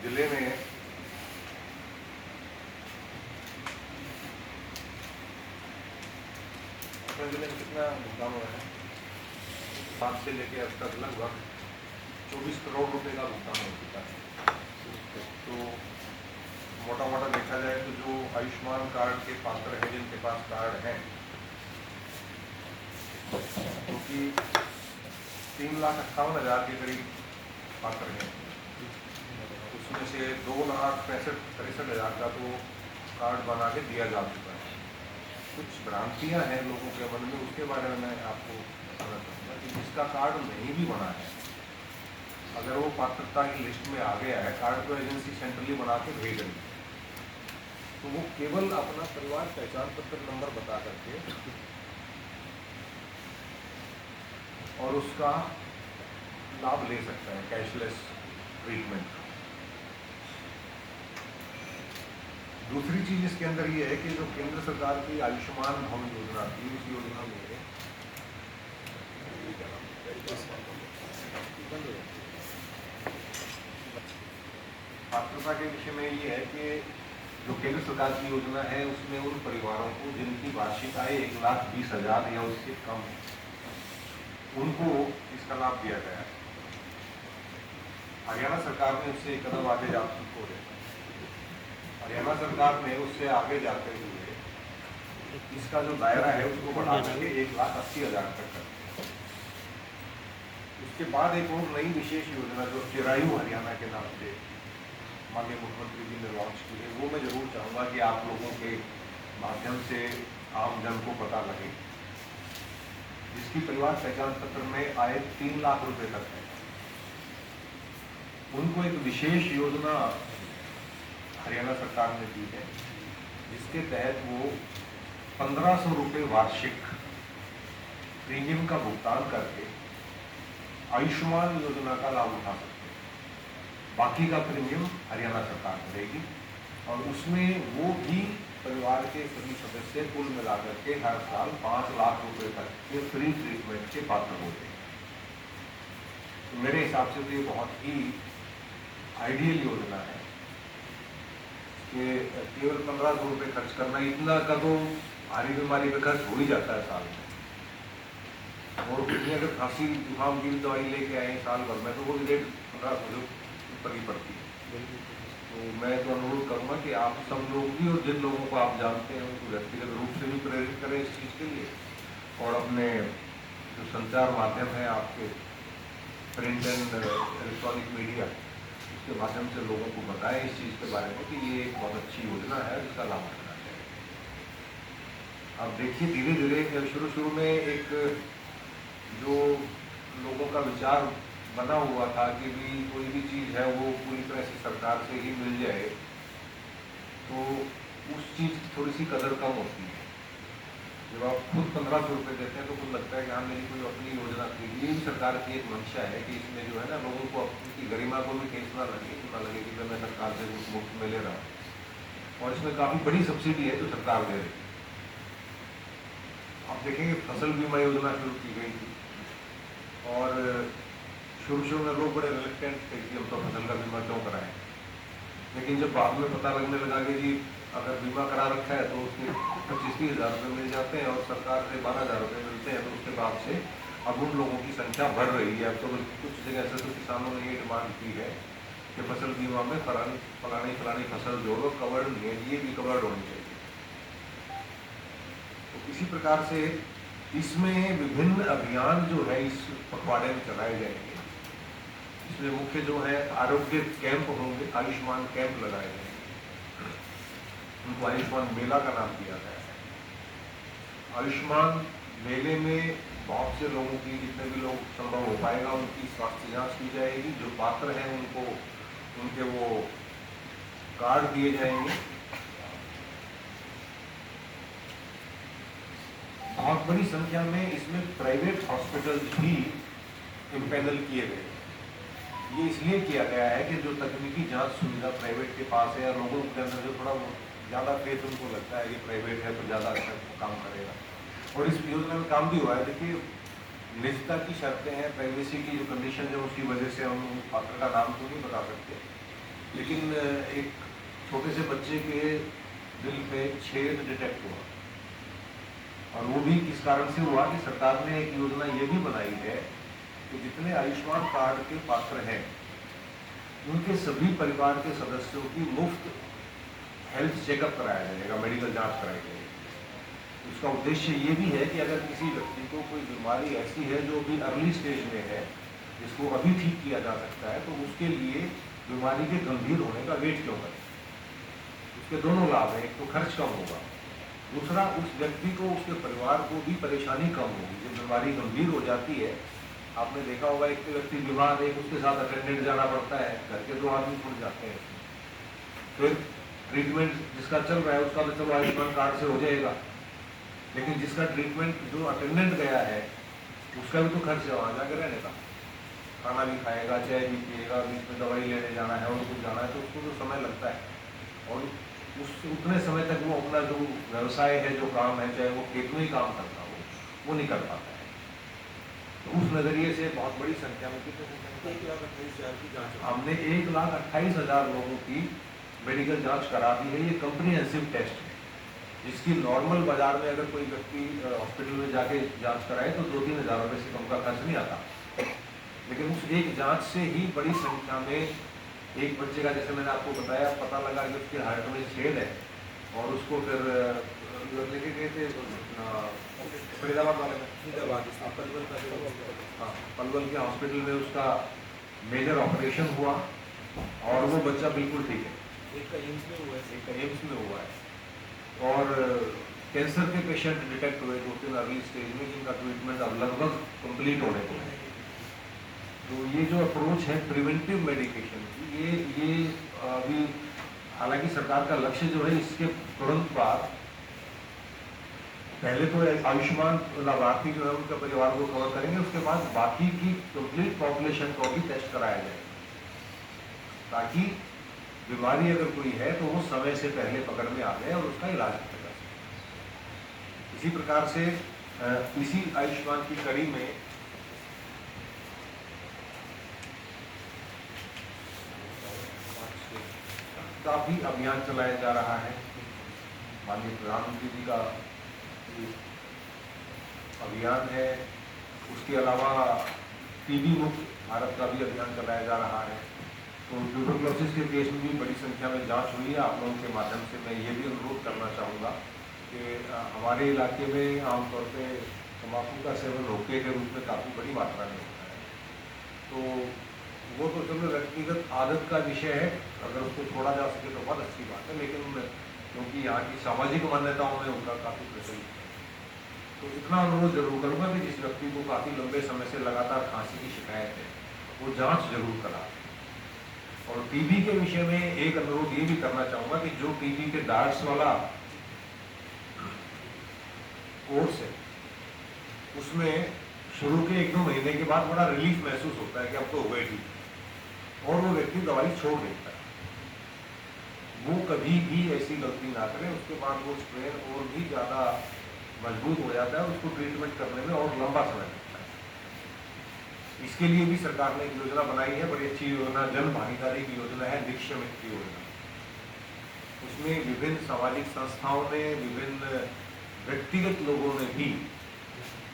जिले में अपने जिले में कितना भुगतान हुआ है? 7 से लेकर अब तक लगभग 24 करोड़ रुपए का भुगतान हो चुका है। तो मोटा मोटा देखा जाए तो जो आयुष्मान कार्ड के पात्र हैं, जिनके पास कार्ड हैं, क्योंकि 3,58,000 के करीब पात्र हैं, उसमें से 2,63,63,000 का तो कार्ड बना के दिया जा चुका है। कुछ भ्रांतियां हैं लोगों के मन में, उसके बारे में मैं आपको बताना चाहूँगा कि जिसका कार्ड नहीं भी बना है, अगर वो पात्रता की लिस्ट में आ गया है, कार्ड को एजेंसी सेंट्रली बना के भेज रही है, तो वो केवल अपना परिवार पहचान पत्र नंबर बता करके और उसका लाभ ले सकता है, कैशलेस ट्रीटमेंट। दूसरी चीज इसके अंदर ये है कि जो केंद्र सरकार की आयुष्मान भवन योजना थी, उस योजना में पात्रता के विषय में ये है कि जो केंद्र सरकार की योजना है, उसमें उन परिवारों को जिनकी वार्षिक आय 1,20,000 या उससे कम, उनको इसका लाभ दिया गया है। हरियाणा सरकार ने उससे एक कदम आगे जा चुकी है। हरियाणा सरकार ने उससे आगे जाते हुए इसका जो दायरा है उसको बढ़ा करके 1,80,000 तक कर दिया। उसके बाद एक और नई विशेष योजना जो चिरायु हरियाणा के नाम से माननीय मुख्यमंत्री जी ने लॉन्च की है, वो मैं जरूर चाहूँगा कि आप लोगों के माध्यम से आम जन को पता लगे। जिसकी परिवार पहचान पत्र में आय 3 लाख रुपए तक है, उनको एक विशेष योजना हरियाणा सरकार ने दी है, जिसके तहत वो 1,500 रुपये वार्षिक प्रीमियम का भुगतान करके आयुष्मान योजना का लाभ उठा सकते हैं। बाकी का प्रीमियम हरियाणा सरकार करेगी और उसमें वो भी परिवार के सभी सदस्य कुल मिलाकर के हर साल 5 लाख रुपए तक के फ्री ट्रीटमेंट के पात्र होते हैं। तो मेरे हिसाब से तो ये बहुत ही आइडियल योजना है कि केवल 1,500 रुपये खर्च करना, इतना का तो भारी बीमारी पे खर्च हो ही जाता है साल में। और उसमें अगर खांसी जुकाम की दवाई लेके आए साल भर में, तो वो रेट 1,500 ऊपर ही पड़ती है। तो मैं तो अनुरोध करूँगा कि आप सब लोग भी और जिन लोगों को आप जानते हैं उनको व्यक्तिगत रूप से भी प्रेरित करें इस चीज़ के लिए, और अपने जो संचार माध्यम है आपके प्रिंट एंड इलेक्ट्रॉनिक मीडिया, उसके माध्यम से लोगों को बताएं इस चीज़ के बारे में कि ये एक बहुत अच्छी योजना है जिसका लाभ उठाना चाहिए। अब देखिए धीरे धीरे शुरू में एक जो लोगों का विचार बना हुआ था कि भी कोई भी चीज़ है वो पूरी तरह से सरकार से ही मिल जाए, तो उस चीज़ की थोड़ी सी कदर कम होती है। जब आप खुद 1,500 रुपये देते हैं तो खुद लगता है कि हाँ मेरी कोई अपनी योजना थी। ये भी सरकार की एक मंशा है कि इसमें जो है ना, लोगों को अपनी गरिमा को भी ठेस ना लगे कि मैं सरकार से मुफ्त में ले रहा हूँ। और इसमें काफ़ी बड़ी सब्सिडी है जो सरकार दे रही है। आप देखेंगे फसल बीमा योजना शुरू की गई थी और शुरू में लोग बड़े रिलेक्टेंट थे कि हम तो फसल का बीमा क्यों कराएं, लेकिन जब बाद में पता लगने लगा कि जी अगर बीमा करा रखा है तो उसके 25-30 हज़ार रुपये मिल जाते हैं और सरकार से 12,000 रुपये मिलते हैं, तो उसके बाद से अब उन लोगों की संख्या बढ़ रही है। अब तो कुछ जगह ऐसे तो किसानों ने ये डिमांड की है कि फसल बीमा में फलानी फसल जो है कवर्ड नहीं है, ये भी कवर्ड होनी चाहिए। तो इसी प्रकार से इसमें विभिन्न अभियान जो है इस पखवाड़े में चलाए जाएंगे। इसमें मुख्य जो है आरोग्य कैंप होंगे, आयुष्मान कैंप लगाए जाएंगे, उनको आयुष्मान मेला का नाम दिया गया है। आयुष्मान मेले में बहुत से लोगों की, जितने भी लोग संभव हो पाएगा उनकी स्वास्थ्य जांच की जाएगी। जो पात्र हैं उनको उनके वो कार्ड दिए जाएंगे। बहुत बड़ी संख्या में इसमें प्राइवेट हॉस्पिटल्स भी इम्पैनल किए गए। ये इसलिए किया गया है कि जो तकनीकी जांच सुविधा प्राइवेट के पास है, या लोगों के अंदर जो थोड़ा ज़्यादा फेथ उनको लगता है कि प्राइवेट है तो ज़्यादा अच्छा काम करेगा, और इस योजना में काम भी हुआ है। देखिए निजता की शर्तें हैं, प्राइवेसी की जो कंडीशन है, उसकी वजह से हम पात्र का नाम तो नहीं बता सकते, लेकिन एक छोटे से बच्चे के दिल पे छेद डिटेक्ट हुआ, और वो भी किस कारण से हुआ कि सरकार ने एक योजना ये भी बनाई है कि जितने आयुष्मान कार्ड के पात्र हैं उनके सभी परिवार के सदस्यों की मुफ्त हेल्थ चेकअप कराया जाएगा, मेडिकल जांच कराई जाएगी। उसका उद्देश्य ये भी है कि अगर किसी व्यक्ति को कोई बीमारी ऐसी है जो अभी अर्ली स्टेज में है, जिसको अभी ठीक किया जा सकता है, तो उसके लिए बीमारी के गंभीर होने का वेट क्यों करें। उसके दोनों लाभ हैं, एक तो खर्च कम होगा, दूसरा उस व्यक्ति को, उसके परिवार को भी परेशानी कम होगी। जब बीमारी गंभीर हो जाती है, आपने देखा होगा एक व्यक्ति बीमार, एक उसके साथ अटेंडेंट जाना पड़ता है, घर के 2 आदमी छूट जाते हैं। फिर ट्रीटमेंट जिसका चल रहा है उसका तो चलो आयुष्मान कार्ड से हो जाएगा, लेकिन जिसका ट्रीटमेंट जो अटेंडेंट गया है उसका भी तो खर्च है, वहाँ जाके रहने का, खाना भी खाएगा, चाय भी पिएगा, बीच में दवाई लेने जाना है और कुछ जाना है, तो उसको तो समय लगता है। और उतने समय तक वो अपना जो व्यवसाय है, जो काम है, चाहे वो खेत में ही काम करता हो, वो नहीं कर पाता है। तो उस नज़रिए से बहुत बड़ी संख्या में, कितने संख्या में 1,28,000 की जाँच, हमने 1,28,000 लोगों की मेडिकल जांच करा दी है। ये कम्प्रीहेंसिव टेस्ट है, जिसकी नॉर्मल बाजार में अगर कोई व्यक्ति हॉस्पिटल में जाके जांच कराए तो 2-3 हज़ार रुपये से कम का खर्च नहीं आता, लेकिन उस एक जांच से ही बड़ी संख्या में एक बच्चे का, जैसे मैंने आपको बताया, पता लगा कि उसके हार्ट में छेद है, और उसको फिर लेके गए थे फरीदाबाद वाले में, हाँ, पलवल के हॉस्पिटल में उसका मेजर ऑपरेशन हुआ और वो बच्चा बिल्कुल ठीक है। एक का एम्स में हुआ है, एक का एम्स में हुआ है। और कैंसर के पेशेंट डिटेक्ट हुए 2-3 अर्ली स्टेज में, जिनका ट्रीटमेंट अब लगभग कंप्लीट होने को है। तो ये जो अप्रोच है प्रिवेंटिव मेडिकेशन की, ये अभी हालांकि सरकार का लक्ष्य जो है, इसके तुरंत बाद पहले तो आयुष्मान लाभार्थी जो है उनका परिवार को कवर करेंगे, उसके बाद बाकी की कंप्लीट पॉपुलेशन को भी टेस्ट कराया जाएगा, ताकि बीमारी अगर कोई है तो वो समय से पहले पकड़ में आ जाए और उसका इलाज किया जा सके। इसी प्रकार से इसी आयुष्मान की कड़ी में काफी अभियान चलाया जा रहा है। माननीय प्रधानमंत्री जी का अभियान है, उसके अलावा टीबी मुक्त भारत का भी अभियान चलाया जा रहा है। तो ट्यूबरक्लोसिस के केस में भी बड़ी संख्या में जांच हुई है। आप लोगों के माध्यम से मैं ये भी अनुरोध करना चाहूँगा कि हमारे इलाके में आमतौर पे तम्बाकू का सेवन रोके के रूप में काफ़ी बड़ी मात्रा में होता है, तो वो तो चलो व्यक्तिगत आदत का विषय है, अगर उसको छोड़ा जा सके तो बहुत अच्छी बात है, लेकिन क्योंकि यहाँ की सामाजिक मान्यताओं में उनका काफ़ी प्रचलित है, तो इतना अनुरोध जरूर करूँगा कि जिस व्यक्ति को काफ़ी लंबे समय से लगातार खांसी की शिकायत है वो जाँच जरूर करा। और टीबी के विषय में एक अनुरोध ये भी करना चाहूँगा कि जो टीबी के डार्ट्स वाला कोर्स है, उसमें शुरू के 1-2 महीने के बाद बड़ा रिलीफ महसूस होता है कि अब तो हो गए ठीक, और वो व्यक्ति दवाई छोड़ देता है। वो कभी भी ऐसी गलती ना करें, उसके बाद वो स्ट्रेन और भी ज़्यादा मजबूत हो जाता है, उसको ट्रीटमेंट करने में और लंबा समय लगता है। इसके लिए भी सरकार ने एक योजना बनाई है, बड़ी अच्छी योजना, जन भागीदारी की योजना है, निक्षय मित्र योजना। उसमें विभिन्न सामाजिक संस्थाओं ने, विभिन्न व्यक्तिगत लोगों ने भी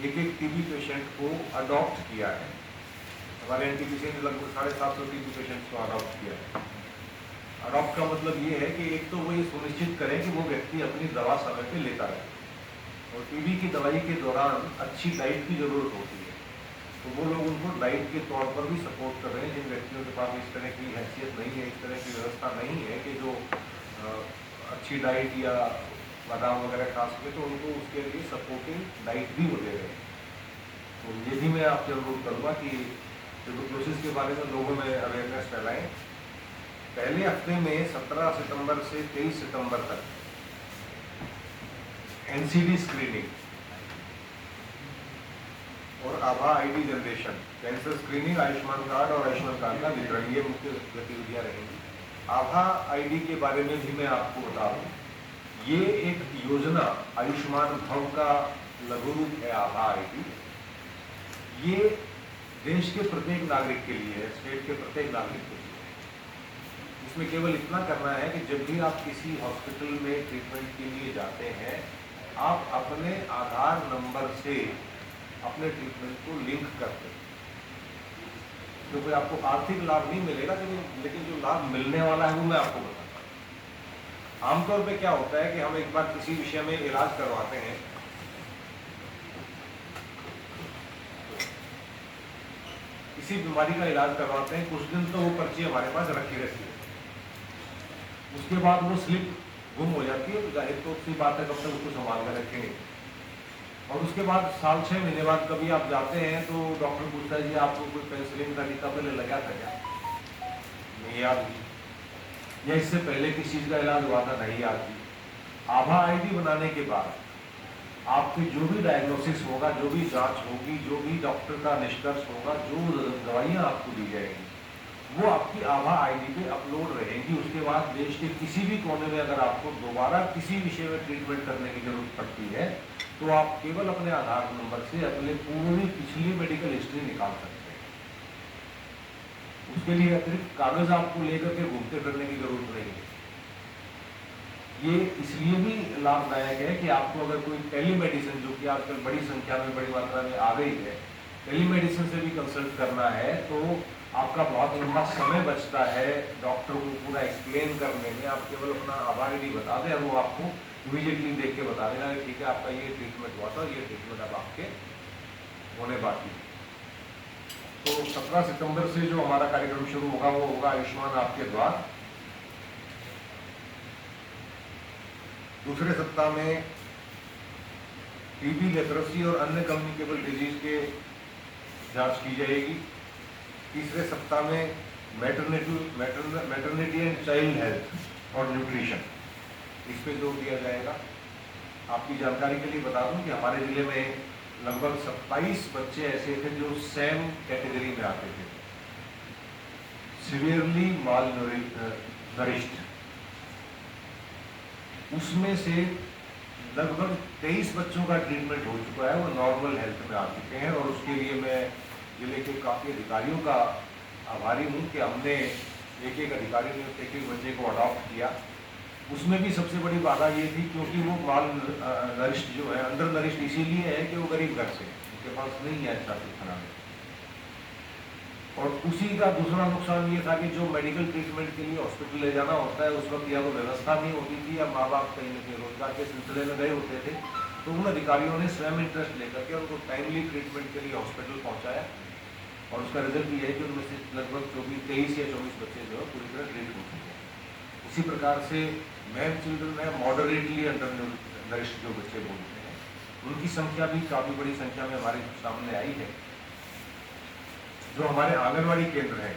एक टीबी पेशेंट को अडॉप्ट किया है। हमारे एनटीपीसी ने लगभग 750 टीबी पेशेंट्स को अडॉप्ट किया है। अडॉप्ट का मतलब ये है कि एक तो वो ये सुनिश्चित करें कि वो व्यक्ति अपनी दवा समय पे लेता रहे, और टीबी की दवाई के दौरान अच्छी डाइट की जरूरत होती है, तो वो लोग उनको डाइट के तौर पर भी सपोर्ट कर रहे हैं। जिन व्यक्तियों के पास इस तरह की हैसियत नहीं है, इस तरह की व्यवस्था नहीं है कि जो अच्छी डाइट या बादाम वगैरह खा सके, तो उनको उसके लिए सपोर्टिंग डाइट भी हो दे रहे हैं। तो ये भी मैं आपसे अनुरोध करूँगा कि ट्यूबरक्लोसिस के बारे में लोगों में अवेयरनेस फैलाएं। पहले हफ्ते में 17 सितंबर से 23 सितंबर तक एनसीडी स्क्रीनिंग और आभा ID generation, cancer screening, Ayushman card और आयुष्मान कार्ड का वितरण, ये मुख्य गतिविधियां रहेंगी। आभा आईडी के बारे में भी मैं आपको बता दूं, ये एक योजना आयुष्मान भव का लघु रूप है। आभा आईडी ये देश के प्रत्येक नागरिक के लिए है, स्टेट के प्रत्येक नागरिक के लिए। इसमें केवल इतना करना है कि जब भी आप किसी हॉस्पिटल में ट्रीटमेंट के लिए जाते हैं, आप अपने आधार नंबर से अपने ट्रीटमेंट को लिंक कर दें। तो कोई आपको आर्थिक लाभ नहीं मिलेगा, लेकिन जो लाभ मिलने वाला है वो मैं आपको बताता हूँ। आमतौर पे क्या होता है कि हम एक बार किसी विषय में इलाज करवाते हैं, किसी बीमारी का इलाज करवाते हैं, कुछ दिन तो वो पर्ची हमारे पास रखी रहती है, उसके बाद वो स्लिप गुम हो जाती है। तो जाहिर तो उसकी बात है, कब तक उसको संभाल कर रखेंगे। और उसके बाद साल 6 महीने बाद कभी आप जाते हैं तो डॉक्टर पूछता है, जी आपको कोई पेनिसिलिन का टीका पहले लगा था क्या? नहीं याद नहीं। या इससे पहले किस चीज़ का इलाज हुआ था? नहीं याद नहीं। आभा आईडी बनाने के बाद आपकी जो भी डायग्नोसिस होगा, जो भी जांच होगी, जो भी डॉक्टर का निष्कर्ष होगा, जो दवाइयाँ आपको दी जाएंगी, वो आपकी आभा आईडी पे अपलोड रहेंगी। उसके बाद देश के किसी भी कोने में अगर आपको दोबारा किसी विषय में ट्रीटमेंट करने की जरूरत पड़ती है, तो आप केवल अपने आधार नंबर से अपने पूरी पिछली मेडिकल हिस्ट्री निकाल सकते हैं। उसके लिए अतिरिक्त कागज आपको लेकर के घूमते फिरने की जरूरत नहीं है। ये इसलिए भी लाभदायक है कि आपको अगर कोई टेलीमेडिसिन, जो कि आजकल बड़ी संख्या में, बड़ी मात्रा में आ गई है, टेलीमेडिसिन से भी कंसल्ट करना है, तो आपका बहुत लंबा समय बचता है डॉक्टर को पूरा एक्सप्लेन करने में। आप केवल अपना आभार ही बता दें और वो आपको इमीडिएटली देख के बता देगा कि ठीक है, आपका ये ट्रीटमेंट हुआ था, ये ट्रीटमेंट अब आपके होने बाकी है। तो 17 सितंबर से जो हमारा कार्यक्रम शुरू होगा वो होगा आयुष्मान आपके द्वार। दूसरे सप्ताह में टीबी, लेप्रोसी और अन्य कम्युनिकेबल डिजीज के जांच की जाएगी। तीसरे सप्ताह में मैटरनिटी एंड चाइल्ड हेल्थ और न्यूट्रिशन, इस पे जोर दिया जाएगा। आपकी जानकारी के लिए बता दूं कि हमारे जिले में लगभग 27 बच्चे ऐसे थे जो सैम कैटेगरी में आते थे, सिवियरली माल नरिश्ड। उसमें से लगभग 23 बच्चों का ट्रीटमेंट हो चुका है, वो नॉर्मल हेल्थ में आ चुके हैं। और उसके लिए मैं जिले के काफ़ी अधिकारियों का आभारी हूँ कि हमने एक अधिकारी ने एक बच्चे को अडॉप्ट किया। उसमें भी सबसे बड़ी बाधा ये थी क्योंकि वो माल नरिश्ड जो है, अंडर नरिश्ड इसीलिए है कि वो गरीब घर से, उनके पास नहीं है अच्छा खाना। और उसी का दूसरा नुकसान ये था कि जो मेडिकल ट्रीटमेंट के लिए हॉस्पिटल ले जाना होता है, उस वक्त या तो व्यवस्था नहीं होती थी या माँ बाप कहीं न कहीं रोजगार के सिलसिले में गए होते थे। तो उन अधिकारियों ने स्वयं इंटरेस्ट लेकर के उनको टाइमली ट्रीटमेंट के लिए हॉस्पिटल पहुँचाया। और उसका रिजल्ट ये है कि उनमें से लगभग 23 या 24 बच्चे जो है पूरी तरह ट्रीट हो चुके हैं। इसी प्रकार से मैन चिल्ड्रन है, मॉडरेटली अंडर नरिश्ड जो बच्चे बोलते हैं, उनकी संख्या भी काफ़ी बड़ी संख्या में हमारे सामने आई है। जो हमारे आंगनवाड़ी केंद्र हैं,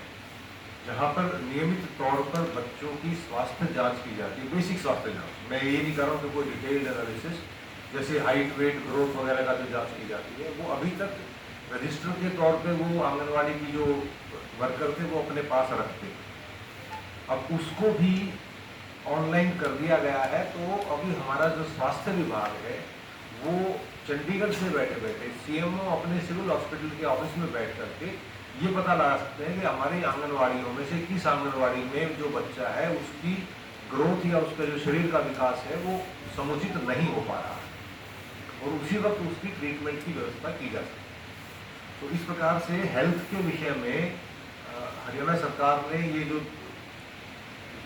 जहाँ पर नियमित तौर पर बच्चों की स्वास्थ्य जांच की जाती है, बेसिक स्वास्थ्य जांच, मैं ये नहीं कर रहा हूँ कि कोई डिटेल्ड एनालिसिस, जैसे हाइट, वेट, ग्रोथ वगैरह का जो जांच की जाती है, वो अभी तक रजिस्टर के तौर पे वो आंगनवाड़ी की जो वर्कर थे वो अपने पास रखते। अब उसको भी ऑनलाइन कर दिया गया है। तो अभी हमारा जो स्वास्थ्य विभाग है वो चंडीगढ़ से बैठे बैठे सीएमओ अपने सिविल हॉस्पिटल के ऑफिस में बैठ करके ये पता लगा सकते हैं कि हमारी आंगनवाड़ियों में से किस आंगनवाड़ी में जो बच्चा है उसकी ग्रोथ या उसका जो शरीर का विकास है वो समुचित नहीं हो पा रहा है, और उसी वक्त उसकी ट्रीटमेंट की व्यवस्था की जा सकती है। तो इस प्रकार से हेल्थ के विषय में हरियाणा सरकार ने ये जो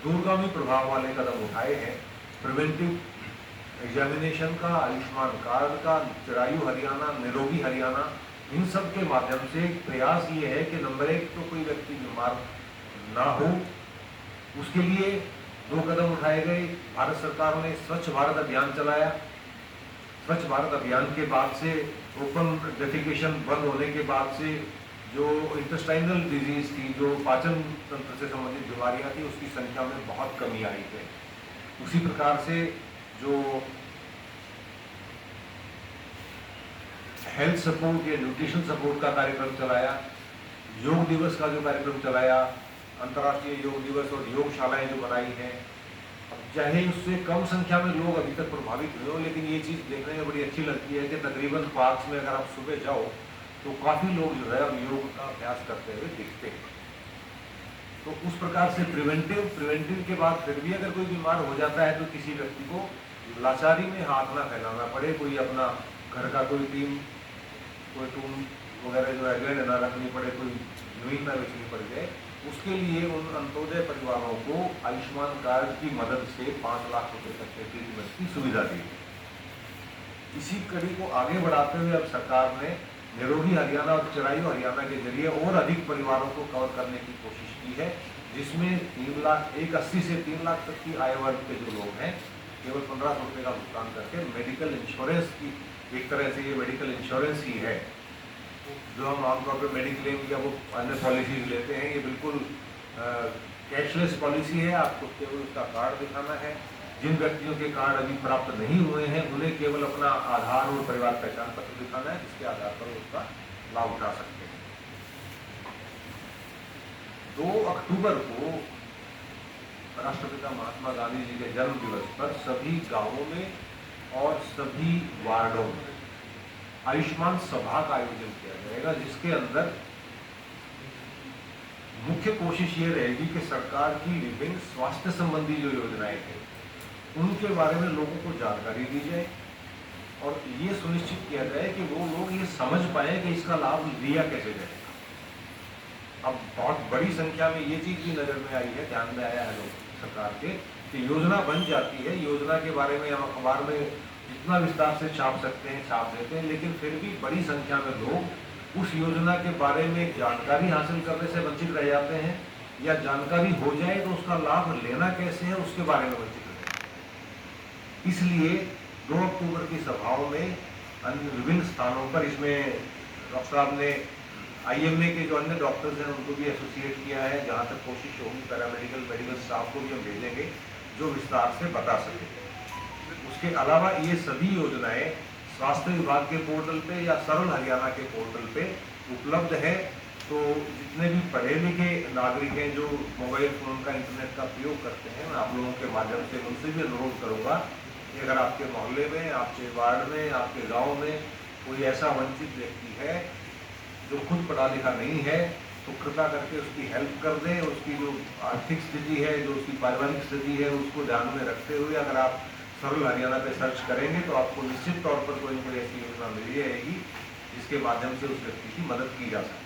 दूरगामी प्रभाव वाले कदम उठाए हैं, प्रिवेंटिव एग्जामिनेशन का, आयुष्मान कार्ड का, चिरायु हरियाणा, निरोगी हरियाणा, इन सब के माध्यम से प्रयास ये है कि नंबर 1 तो कोई व्यक्ति बीमार ना हो। उसके लिए 2 कदम उठाए गए। भारत सरकार ने स्वच्छ भारत अभियान चलाया। स्वच्छ भारत अभियान के बाद से, ओपन डेफिकेशन बंद होने के बाद से, जो इंटेस्टाइनल डिजीज थी, जो पाचन तंत्र से संबंधित बीमारियां थी, उसकी संख्या में बहुत कमी आई है। उसी प्रकार से जो हेल्थ सपोर्ट या न्यूट्रिशन सपोर्ट का कार्यक्रम चलाया, योग दिवस का जो कार्यक्रम चलाया, अंतर्राष्ट्रीय योग दिवस और योगशालाएं जो बनाई हैं, चाहे उससे कम संख्या में लोग अभी तक प्रभावित हुए हो, लेकिन ये चीज़ देखने में बड़ी अच्छी लगती है कि तकरीबन पार्क्स में अगर आप सुबह जाओ तो काफ़ी लोग जो है अब योग का अभ्यास करते हुए दिखते हैं। तो उस प्रकार से प्रिवेंटिव के बाद फिर भी अगर कोई बीमार हो जाता है तो किसी व्यक्ति को लाचारी में हाथ ना फैलाना पड़े, कोई अपना घर का कोई टूम वगैरह जो है गैंड ना रखनी पड़े, कोई जमीन ना बेचनी पड़ जाए। उसके लिए उन अंत्योदय परिवारों को आयुष्मान कार्ड की मदद से 5 लाख रुपए तक के ट्रीटमेंट की सुविधा दी। इसी कड़ी को आगे बढ़ाते हुए अब सरकार ने निरोगी हरियाणा और चिरायु हरियाणा के जरिए और अधिक परिवारों को कवर करने की कोशिश की है, जिसमें 1,80,000 से 3 लाख तक की आय वर्ग के जो लोग हैं केवल 1500 रुपये का भुगतान करके मेडिकल इंश्योरेंस की, एक तरह से ये मेडिकल इंश्योरेंस ही है जो हम आमतौर पर मेडिक्लेम या वो अन्य पॉलिसीज लेते हैं। ये बिल्कुल कैशलेस पॉलिसी है, आपको केवल उसका कार्ड दिखाना है। जिन व्यक्तियों के कार्ड अभी प्राप्त नहीं हुए हैं उन्हें केवल अपना आधार और परिवार पहचान पत्र दिखाना है, जिसके आधार पर उसका लाभ उठा सकते हैं। 2 अक्टूबर को राष्ट्रपिता महात्मा गांधी जी के जन्म दिवस पर सभी गांवों में और सभी वार्डों में आयुष्मान सभा का आयोजन किया जाएगा, जिसके अंदर मुख्य कोशिश ये रहेगी कि सरकार की विभिन्न स्वास्थ्य संबंधी जो योजनाएं हैं उनके बारे में लोगों को जानकारी दी जाए और ये सुनिश्चित किया जाए कि वो लोग ये समझ पाए कि इसका लाभ लिया कैसे जाएगा। अब बहुत बड़ी संख्या में ये चीज भी नजर में आई है, ध्यान में आया है लोग सरकार के कि योजना बन जाती है, योजना के बारे में हम अखबार में जितना विस्तार से छाप सकते हैं छाप देते हैं, लेकिन फिर भी बड़ी संख्या में लोग उस योजना के बारे में जानकारी हासिल करने से वंचित रह जाते हैं, या जानकारी हो जाए तो उसका लाभ लेना कैसे है उसके बारे में वंचित रह जाते हैं। इसलिए 2 अक्टूबर की सभाओं में अन्य विभिन्न स्थानों पर, इसमें डॉक्टर साहब ने IMA के जो अन्य डॉक्टर्स हैं उनको भी एसोसिएट किया है, जहाँ तक कोशिश होगी मेडिकल स्टाफ को भी हम भेजेंगे जो विस्तार से बता सके। उसके अलावा ये सभी योजनाएं स्वास्थ्य विभाग के पोर्टल पे या सरल हरियाणा के पोर्टल पे उपलब्ध है। तो जितने भी पढ़े लिखे नागरिक हैं जो मोबाइल फोन का इंटरनेट का प्रयोग करते हैं, मैं आप लोगों के माध्यम से उनसे भी अनुरोध करूंगा कि अगर आपके मोहल्ले में, आपके वार्ड में, आपके गांव में कोई ऐसा वंचित व्यक्ति है जो खुद पढ़ा लिखा नहीं है, तो कृपा करके उसकी हेल्प कर दें। उसकी जो आर्थिक स्थिति है, जो उसकी पारिवारिक स्थिति है, उसको ध्यान में रखते हुए अगर आप सरल हरियाणा पे सर्च करेंगे तो आपको निश्चित तौर पर कोई न कोई ऐसी योजना मिल जाएगी जिसके माध्यम से उस व्यक्ति की मदद की जा सकती है।